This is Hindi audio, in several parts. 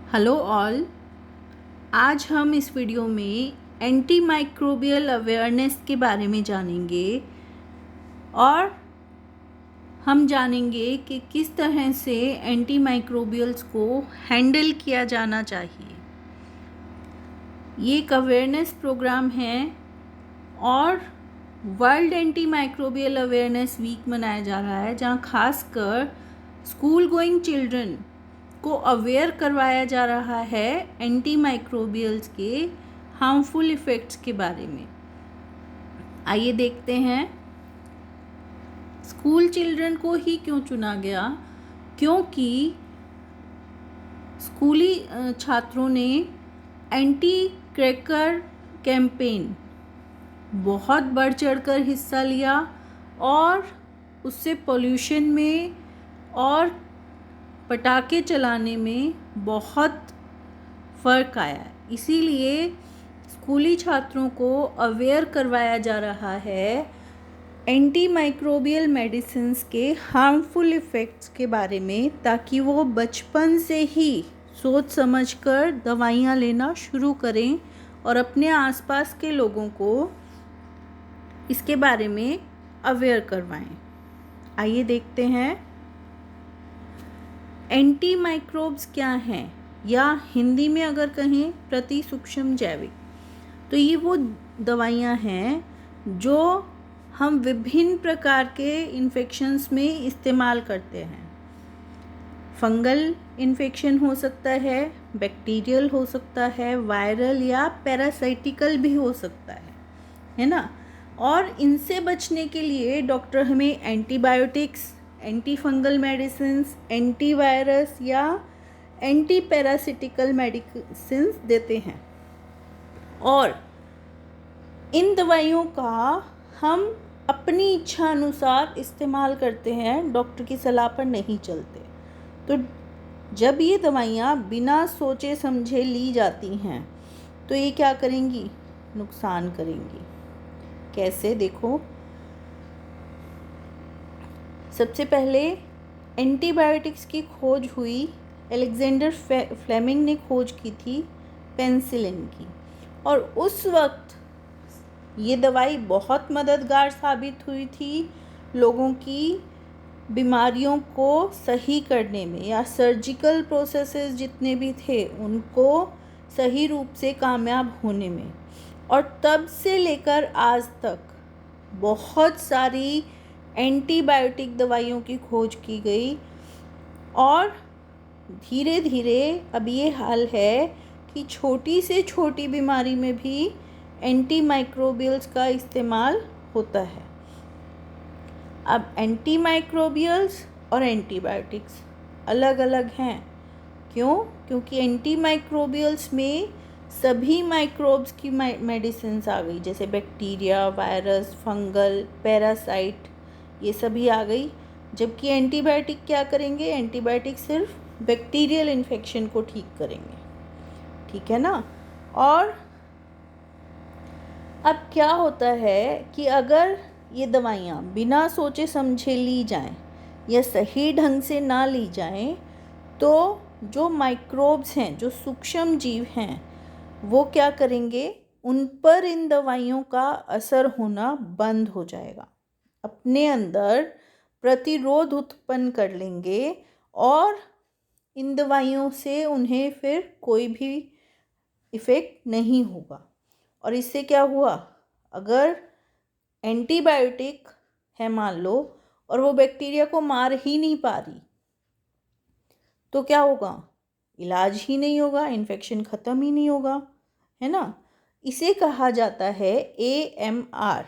Hello all. आज हम इस वीडियो में एंटी माइक्रोबियल अवेयरनेस के बारे में जानेंगे और हम जानेंगे कि किस तरह से एंटी माइक्रोबियल्स को हैंडल किया जाना चाहिए। ये एक अवेयरनेस प्रोग्राम है और world anti microbial awareness week मनाया जा रहा है, जहाँ खासकर स्कूल गोइंग चिल्ड्रन को अवेयर करवाया जा रहा है एंटी माइक्रोबियल्स के हार्मफुल इफ़ेक्ट्स के बारे में। आइए देखते हैं स्कूल चिल्ड्रन को ही क्यों चुना गया, क्योंकि स्कूली छात्रों ने एंटी क्रैकर कैंपेन बहुत बढ़ चढ़कर हिस्सा लिया और उससे पोल्यूशन में और पटाखे चलाने में बहुत फ़र्क आया है। इसीलिए स्कूली छात्रों को अवेयर करवाया जा रहा है एंटी माइक्रोबियल मेडिसिन्स के हार्मफुल इफ़ेक्ट्स के बारे में, ताकि वो बचपन से ही सोच समझकर दवाइयाँ लेना शुरू करें और अपने आसपास के लोगों को इसके बारे में अवेयर करवाएं। आइए देखते हैं एंटी माइक्रोब्स क्या हैं, या हिंदी में अगर कहें प्रति सूक्ष्म जैविक। तो ये वो दवाइयाँ हैं जो हम विभिन्न प्रकार के इन्फेक्शंस में इस्तेमाल करते हैं। फंगल इन्फेक्शन हो सकता है, बैक्टीरियल हो सकता है, वायरल या पैरासाइटिकल भी हो सकता है ना। और इनसे बचने के लिए डॉक्टर हमें antibiotics, anti fungal medicines, antivirus या एंटी पैरासिटिकल मेडिसिन्स देते हैं, और इन दवाइयों का हम अपनी इच्छा अनुसार इस्तेमाल करते हैं, डॉक्टर की सलाह पर नहीं चलते। तो जब ये दवाइयाँ बिना सोचे समझे ली जाती हैं तो ये क्या करेंगी? नुकसान करेंगी। कैसे? देखो, सबसे पहले एंटीबायोटिक्स की खोज हुई, अलेक्जेंडर फ्लेमिंग ने खोज की थी पेनिसिलिन की, और उस वक्त ये दवाई बहुत मददगार साबित हुई थी लोगों की बीमारियों को सही करने में, या सर्जिकल प्रोसेसेस जितने भी थे उनको सही रूप से कामयाब होने में। और तब से लेकर आज तक बहुत सारी एंटीबायोटिक दवाइयों की खोज की गई, और धीरे धीरे अब ये हाल है कि छोटी से छोटी बीमारी में भी एंटी माइक्रोबियल्स का इस्तेमाल होता है। अब एंटी माइक्रोबियल्स और एंटीबायोटिक्स अलग अलग हैं। क्यों? क्योंकि एंटी माइक्रोबियल्स में सभी माइक्रोब्स की मेडिसिन्स आ गई, जैसे बैक्टीरिया, वायरस, फंगल, पैरासाइट, ये सभी आ गई। जबकि एंटीबायोटिक क्या करेंगे? एंटीबायोटिक सिर्फ बैक्टीरियल इन्फेक्शन को ठीक करेंगे। ठीक है ना। और अब क्या होता है कि अगर ये दवाइयाँ बिना सोचे समझे ली जाएं या सही ढंग से ना ली जाएं, तो जो माइक्रोब्स हैं, जो सूक्ष्म जीव हैं, वो क्या करेंगे? उन पर इन दवाइयों का असर होना बंद हो जाएगा, अपने अंदर प्रतिरोध उत्पन्न कर लेंगे, और इन दवाइयों से उन्हें फिर कोई भी इफ़ेक्ट नहीं होगा। और इससे क्या हुआ? अगर एंटीबायोटिक है मान लो, और वो बैक्टीरिया को मार ही नहीं पा रही, तो क्या होगा? इलाज ही नहीं होगा, इन्फेक्शन ख़त्म ही नहीं होगा, है ना। इसे कहा जाता है AMR,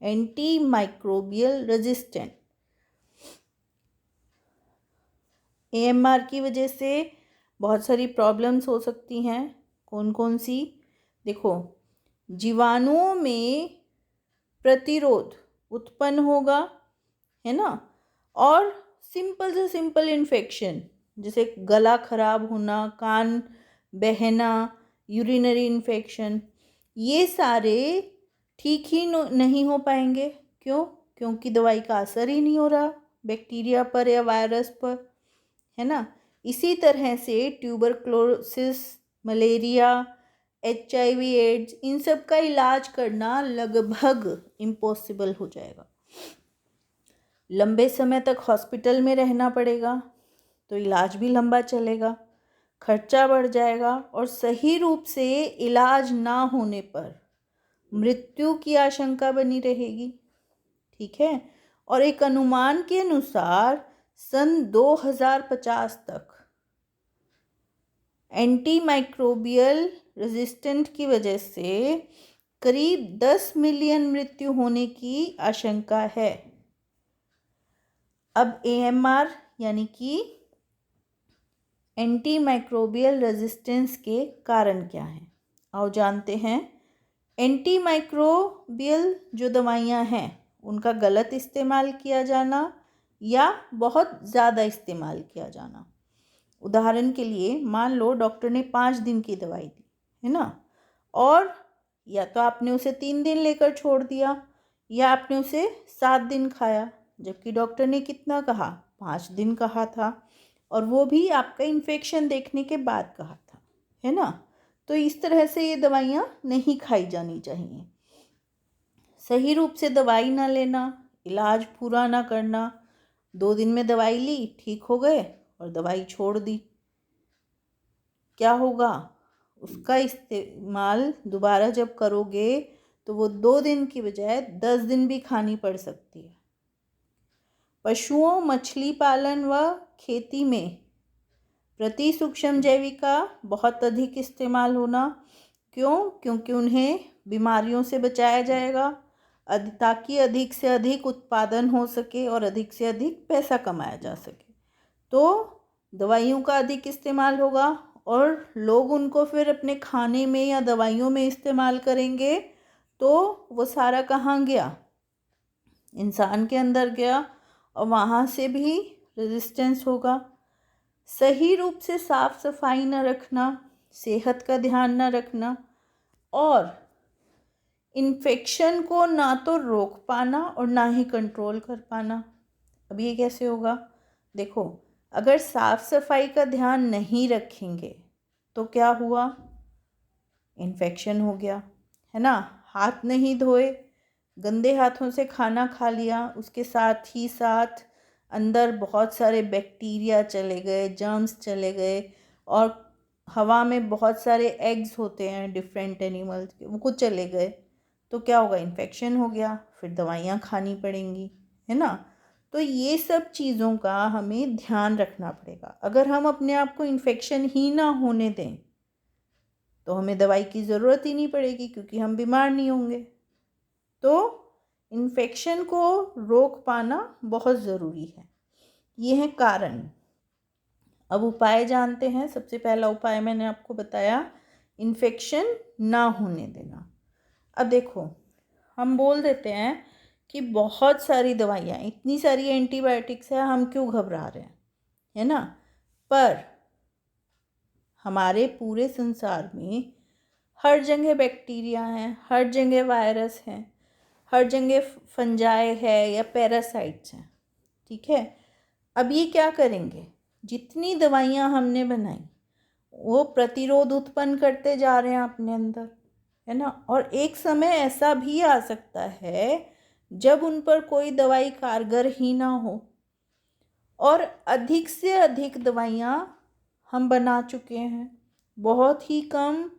anti microbial resistant. AMR की वजह से बहुत सारी प्रॉब्लम्स हो सकती हैं। कौन कौन सी? देखो, जीवाणुओं में प्रतिरोध उत्पन्न होगा, है ना। और सिंपल से सिंपल इन्फेक्शन, जैसे गला खराब होना, कान बहना, यूरिनरी इन्फेक्शन, ये सारे ठीक ही नहीं हो पाएंगे। क्यों? क्योंकि दवाई का असर ही नहीं हो रहा बैक्टीरिया पर या वायरस पर, है ना। इसी तरह से ट्यूबरक्लोसिस, मलेरिया, HIV एड्स, इन सब का इलाज करना लगभग इम्पॉसिबल हो जाएगा। लंबे समय तक हॉस्पिटल में रहना पड़ेगा, तो इलाज भी लंबा चलेगा, खर्चा बढ़ जाएगा और सही रूप से इलाज ना होने पर मृत्यु की आशंका बनी रहेगी। ठीक है। और एक अनुमान के अनुसार सन 2050 तक एंटी माइक्रोबियल रेजिस्टेंट की वजह से करीब 10 मिलियन मृत्यु होने की आशंका है। अब AMR यानी कि एंटी माइक्रोबियल रेजिस्टेंस के कारण क्या हैं, आओ जानते हैं। एंटी माइक्रोबियल जो दवाइयाँ हैं उनका गलत इस्तेमाल किया जाना या बहुत ज़्यादा इस्तेमाल किया जाना। उदाहरण के लिए मान लो डॉक्टर ने 5 दिन की दवाई दी है ना, और या तो आपने उसे 3 दिन लेकर छोड़ दिया या आपने उसे 7 दिन खाया, जबकि डॉक्टर ने कितना कहा, 5 दिन कहा था, और वो भी आपका इन्फेक्शन देखने के बाद कहा था, है ना। तो इस तरह से ये दवाइयाँ नहीं खाई जानी चाहिए। सही रूप से दवाई ना लेना, इलाज पूरा ना करना, 2 दिन में दवाई ली, ठीक हो गए और दवाई छोड़ दी, क्या होगा, उसका इस्तेमाल दोबारा जब करोगे तो वो 2 दिन की बजाय 10 दिन भी खानी पड़ सकती है। पशुओं, मछली पालन व खेती में प्रति सूक्ष्म जैविका बहुत अधिक इस्तेमाल होना। क्यों? क्योंकि उन्हें बीमारियों से बचाया जाएगा ताकि अधिक से अधिक उत्पादन हो सके और अधिक से अधिक पैसा कमाया जा सके। तो दवाइयों का अधिक इस्तेमाल होगा और लोग उनको फिर अपने खाने में या दवाइयों में इस्तेमाल करेंगे, तो वो सारा कहाँ गया, इंसान के अंदर गया और वहाँ से भी रेजिस्टेंस होगा। सही रूप से साफ सफाई न रखना, सेहत का ध्यान न रखना और इन्फेक्शन को ना तो रोक पाना और ना ही कंट्रोल कर पाना। अब ये कैसे होगा? देखो, अगर साफ सफाई का ध्यान नहीं रखेंगे तो क्या हुआ, इन्फेक्शन हो गया, है ना। हाथ नहीं धोए, गंदे हाथों से खाना खा लिया, उसके साथ ही साथ अंदर बहुत सारे बैक्टीरिया चले गए, जर्म्स चले गए, और हवा में बहुत सारे एग्स होते हैं डिफरेंट एनिमल्स के, वो चले गए, तो क्या होगा, इन्फेक्शन हो गया, फिर दवाइयाँ खानी पड़ेंगी, है ना। तो ये सब चीज़ों का हमें ध्यान रखना पड़ेगा। अगर हम अपने आप को इन्फेक्शन ही ना होने दें तो हमें दवाई की ज़रूरत ही नहीं पड़ेगी, क्योंकि हम बीमार नहीं होंगे। तो इन्फेक्शन को रोक पाना बहुत ज़रूरी है। ये है कारण। अब उपाय जानते हैं। सबसे पहला उपाय मैंने आपको बताया, इन्फेक्शन ना होने देना। अब देखो, हम बोल देते हैं कि बहुत सारी दवाइयाँ, इतनी सारी एंटीबायोटिक्स है, हम क्यों घबरा रहे हैं, है ना। पर हमारे पूरे संसार में हर जगह बैक्टीरिया हैं, हर जगह वायरस हैं, हर जगह फंजाई है या पैरासाइट्स हैं। ठीक है। अब ये क्या करेंगे, जितनी दवाइयाँ हमने बनाई वो प्रतिरोध उत्पन्न करते जा रहे हैं अपने अंदर, है ना। और एक समय ऐसा भी आ सकता है जब उन पर कोई दवाई कारगर ही ना हो, और अधिक से अधिक दवाइयाँ हम बना चुके हैं। बहुत ही कम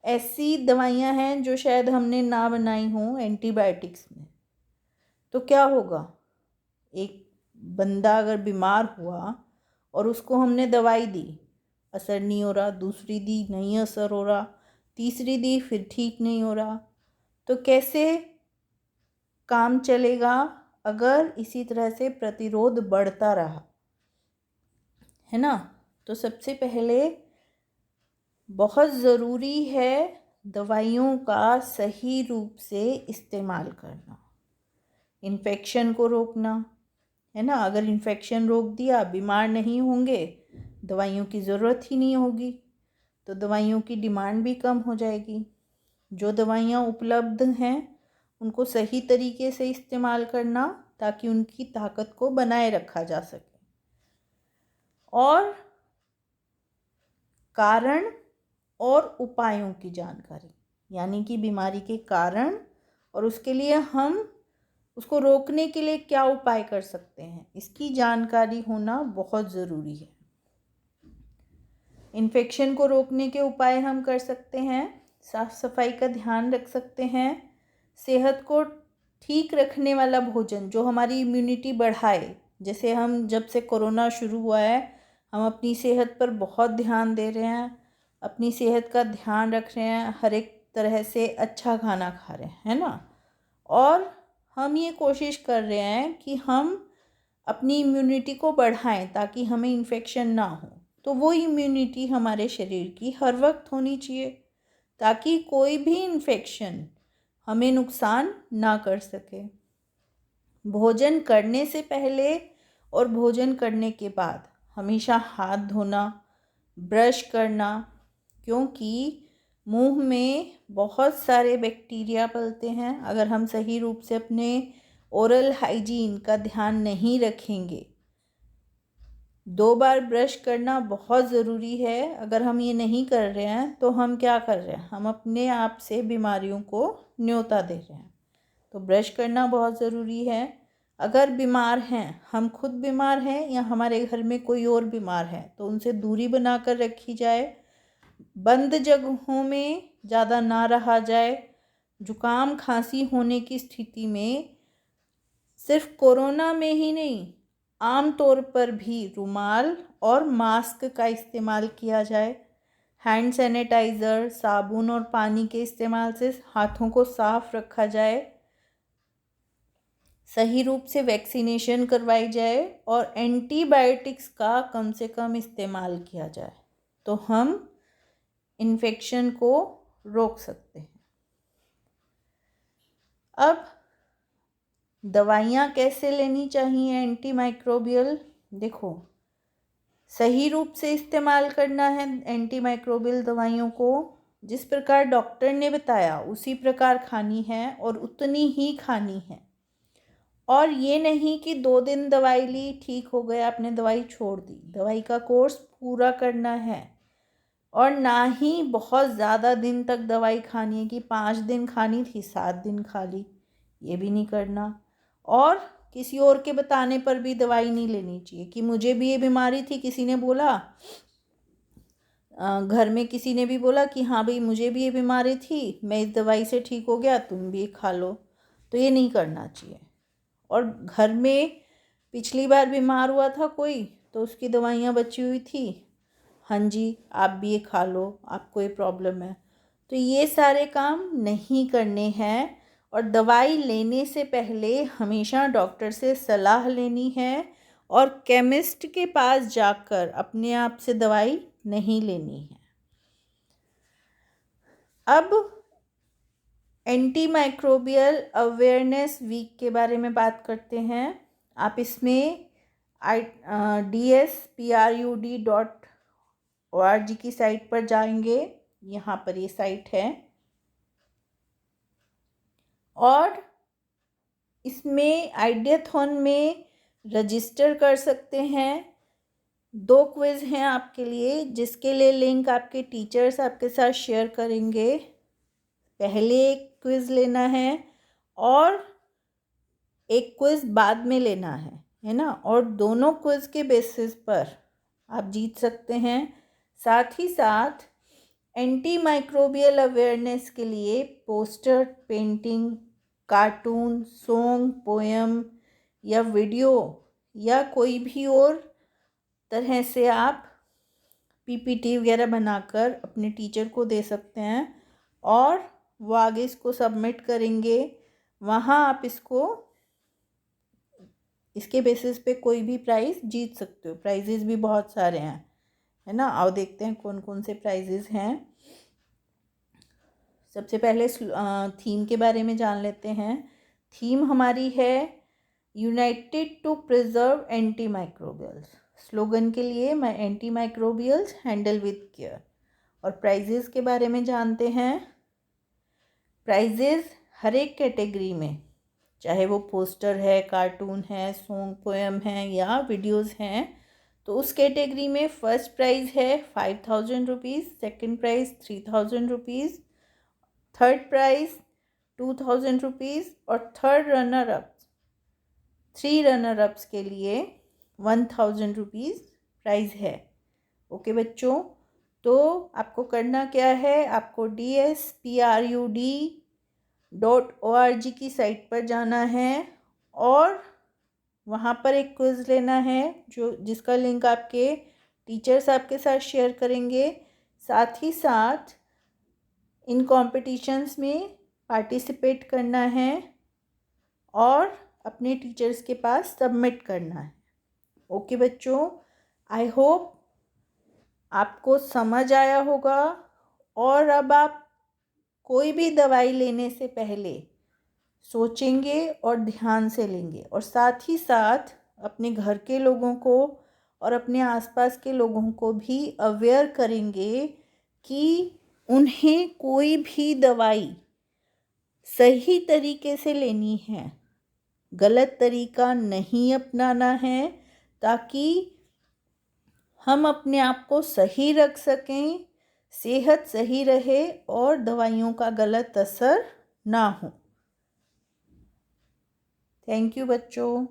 ऐसी दवाइयाँ हैं जो शायद हमने ना बनाई हों एंटीबायोटिक्स में। तो क्या होगा, एक बंदा अगर बीमार हुआ और उसको हमने दवाई दी, असर नहीं हो रहा, दूसरी दी नहीं असर हो रहा, तीसरी दी फिर ठीक नहीं हो रहा, तो कैसे काम चलेगा अगर इसी तरह से प्रतिरोध बढ़ता रहा, है ना। तो सबसे पहले बहुत ज़रूरी है दवाइयों का सही रूप से इस्तेमाल करना, इन्फेक्शन को रोकना, है ना। अगर इन्फेक्शन रोक दिया, बीमार नहीं होंगे, दवाइयों की ज़रूरत ही नहीं होगी, तो दवाइयों की डिमांड भी कम हो जाएगी। जो दवाइयाँ उपलब्ध हैं उनको सही तरीके से इस्तेमाल करना ताकि उनकी ताकत को बनाए रखा जा सके। और कारण और उपायों की जानकारी, यानी कि बीमारी के कारण और उसके लिए हम उसको रोकने के लिए क्या उपाय कर सकते हैं, इसकी जानकारी होना बहुत ज़रूरी है। इन्फेक्शन को रोकने के उपाय हम कर सकते हैं, साफ सफाई का ध्यान रख सकते हैं, सेहत को ठीक रखने वाला भोजन जो हमारी इम्यूनिटी बढ़ाए। जैसे हम जब से कोरोना शुरू हुआ है हम अपनी सेहत पर बहुत ध्यान दे रहे हैं, अपनी सेहत का ध्यान रख रहे हैं, हर एक तरह से अच्छा खाना खा रहे हैं, है ना। और हम ये कोशिश कर रहे हैं कि हम अपनी इम्यूनिटी को बढ़ाएं ताकि हमें इन्फेक्शन ना हो। तो वो इम्यूनिटी हमारे शरीर की हर वक्त होनी चाहिए ताकि कोई भी इन्फेक्शन हमें नुकसान ना कर सके। भोजन करने से पहले और भोजन करने के बाद हमेशा हाथ धोना, ब्रश करना, क्योंकि मुंह में बहुत सारे बैक्टीरिया पलते हैं। अगर हम सही रूप से अपने ओरल हाइजीन का ध्यान नहीं रखेंगे, 2 बार ब्रश करना बहुत ज़रूरी है। अगर हम ये नहीं कर रहे हैं तो हम क्या कर रहे हैं, हम अपने आप से बीमारियों को न्योता दे रहे हैं। तो ब्रश करना बहुत ज़रूरी है। अगर बीमार हैं, हम खुद बीमार हैं या हमारे घर में कोई और बीमार है, तो उनसे दूरी बना कर रखी जाए। बंद जगहों में ज़्यादा ना रहा जाए। जुकाम खांसी होने की स्थिति में सिर्फ कोरोना में ही नहीं, आम तौर पर भी रुमाल और मास्क का इस्तेमाल किया जाए। हैंड सैनिटाइज़र, साबुन और पानी के इस्तेमाल से हाथों को साफ रखा जाए। सही रूप से वैक्सीनेशन करवाई जाए और एंटीबायोटिक्स का कम से कम इस्तेमाल किया जाए, तो हम इन्फेक्शन को रोक सकते हैं। अब दवाइयाँ कैसे लेनी चाहिए एंटी माइक्रोबियल? देखो, सही रूप से इस्तेमाल करना है एंटी माइक्रोबियल दवाइयों को। जिस प्रकार डॉक्टर ने बताया उसी प्रकार खानी है और उतनी ही खानी है। और ये नहीं कि 2 दिन दवाई ली, ठीक हो गया, आपने दवाई छोड़ दी। दवाई का कोर्स पूरा करना है। और ना ही बहुत ज़्यादा दिन तक दवाई खानी है कि 5 दिन खानी थी 7 दिन खा ली, ये भी नहीं करना। और किसी और के बताने पर भी दवाई नहीं लेनी चाहिए कि मुझे भी ये बीमारी थी, किसी ने बोला, घर में किसी ने भी बोला कि हाँ भाई मुझे भी ये बीमारी थी, मैं इस दवाई से ठीक हो गया, तुम भी खा लो, तो ये नहीं करना चाहिए। और घर में पिछली बार बीमार हुआ था कोई तो उसकी दवाइयाँ बची हुई थी, हाँ जी आप भी ये खा लो, आपको ये प्रॉब्लम है, तो ये सारे काम नहीं करने हैं। और दवाई लेने से पहले हमेशा डॉक्टर से सलाह लेनी है और केमिस्ट के पास जाकर अपने आप से दवाई नहीं लेनी है। अब एंटी माइक्रोबियल अवेयरनेस वीक के बारे में बात करते हैं। आप इसमें DSPRUD.org की साइट पर जाएंगे, यहाँ पर ये साइट है, और इसमें आइडियाथॉन में रजिस्टर कर सकते हैं। 2 क्विज़ हैं आपके लिए, जिसके लिए लिंक आपके टीचर्स आपके साथ शेयर करेंगे। पहले एक क्विज़ लेना है और एक क्विज़ बाद में लेना है ना। और दोनों क्विज़ के बेसिस पर आप जीत सकते हैं। साथ ही साथ एंटी माइक्रोबियल अवेयरनेस के लिए poster, painting, cartoon, song, poem या वीडियो या कोई भी और तरह से आप PPT वगैरह बनाकर अपने टीचर को दे सकते हैं और वो आगे इसको सबमिट करेंगे। वहाँ आप इसके बेसिस पे कोई भी प्राइज़ जीत सकते हो। प्राइजेज़ भी बहुत सारे हैं, है ना। आओ देखते हैं कौन कौन से प्राइजेज़ हैं। सबसे पहले थीम के बारे में जान लेते हैं। थीम हमारी है united to preserve anti microbials. Slogan के लिए anti microbials handle with care. और प्राइजेज़ के बारे में जानते हैं। प्राइजेज़ हर एक कैटेगरी में, चाहे वो पोस्टर है, कार्टून है, सॉन्ग, पोएम है या वीडियोस हैं, तो उस कैटेगरी में फर्स्ट प्राइज़ है 5,000 rupees, second prize 3,000 rupees, third prize 2,000 rupees और third runner up 3 runner ups के लिए 1,000 रुपीज़ प्राइज़ है। ओके बच्चों, तो आपको करना क्या है, आपको dsprud.org की साइट पर जाना है और वहाँ पर एक क्विज़ लेना है जिसका लिंक आपके टीचर्स आपके साथ शेयर करेंगे। साथ ही साथ इन कॉम्पिटिशन्स में पार्टिसिपेट करना है और अपने टीचर्स के पास सबमिट करना है। ओके बच्चों, आई होप आपको समझ आया होगा और अब आप कोई भी दवाई लेने से पहले सोचेंगे और ध्यान से लेंगे और साथ ही साथ अपने घर के लोगों को और अपने आसपास के लोगों को भी अवेयर करेंगे कि उन्हें कोई भी दवाई सही तरीके से लेनी है, गलत तरीका नहीं अपनाना है, ताकि हम अपने आप को सही रख सकें, सेहत सही रहे और दवाइयों का गलत असर ना हो। थैंक यू बच्चों।